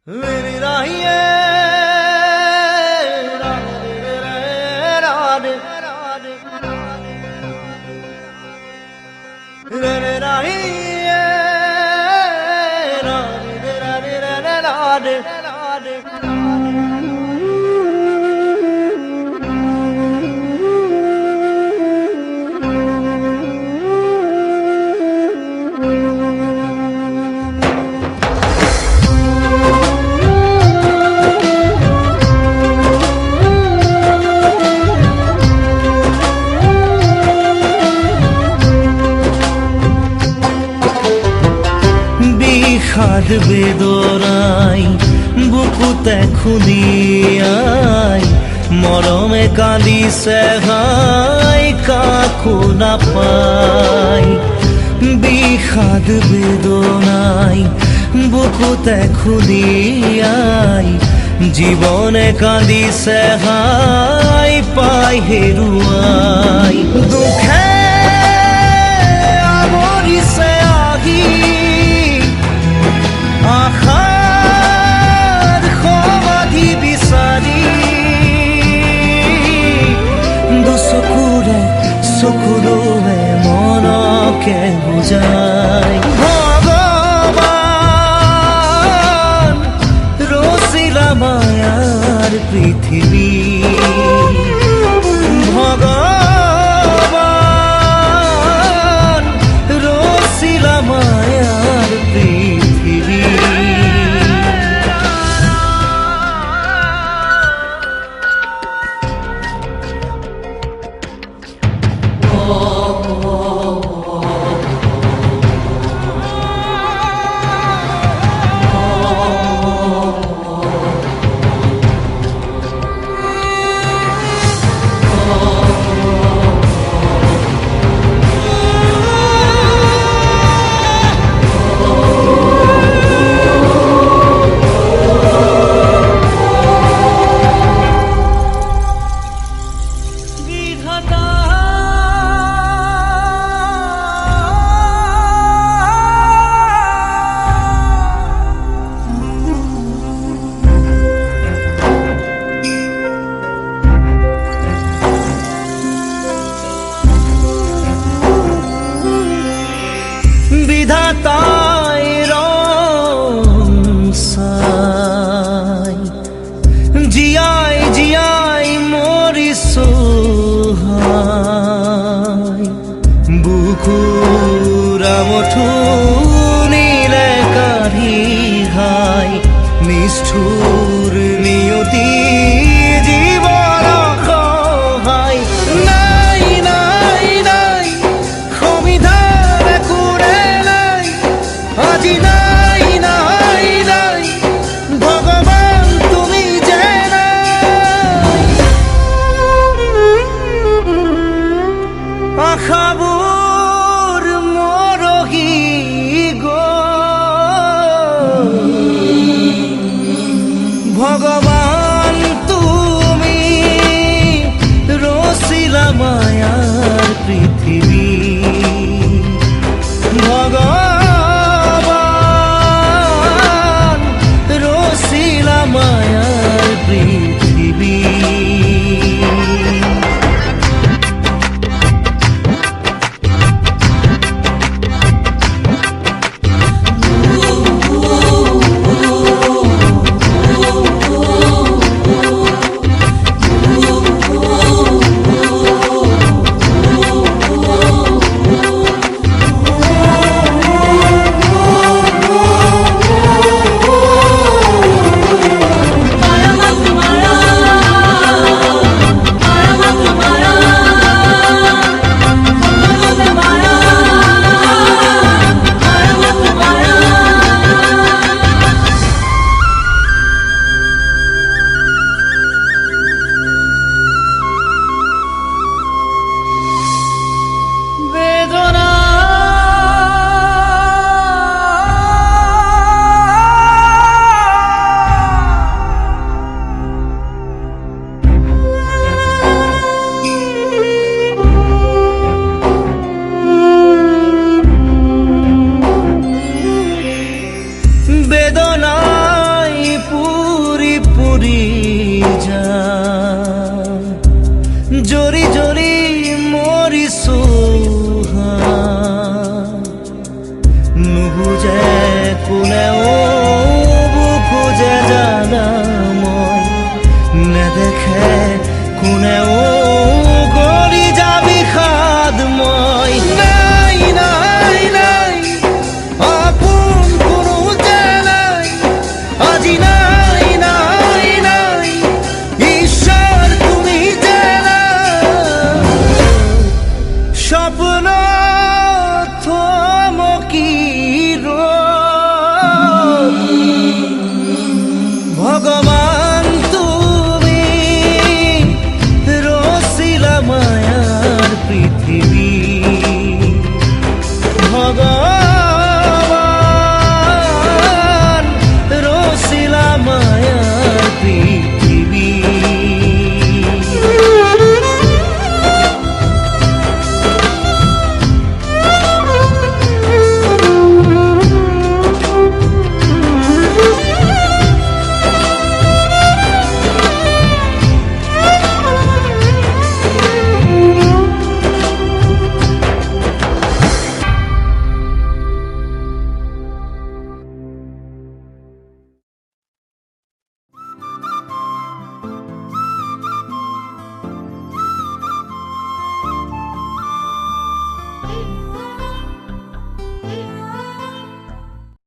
मेरी राहिए বিষাদ বেদনাই বুকুতে খুলিয়াই মৰমে কান্দিছে হাই কাকো নাপাই। বিষাদ বেদনাই বুকুতে খুলিয়াই জীৱনে কান্দিছে হাই পাই হেৰুৱাই। দুখে আৱৰিছে আহি আশাৰ সমাধি বিচাৰি দুচকুৰে চকুলোৱে মনকে বুজাই। ভগৱান ৰচিলা মায়াৰ পৃথিৱী, ভগৱান ৰচিলা মায়াৰ পৃথিৱী। বিধাতাই ৰং চাই জীয়াই জীয়াই মৰিছো হাই। বুকুৰা মথুনিৰে কাঢ়ি হাই নিষ্ঠুৰ নিয়তি জীৱন সহায়। নাই নাই নাই সমিধান একোৰে নাই, আজি নাই নাই নাই ভগৱান তুমি যে নাই। আশাবোৰ মৰহি গ'ল, ভগৱান তুমি ৰচিলা মায়াৰ পৃথিৱী।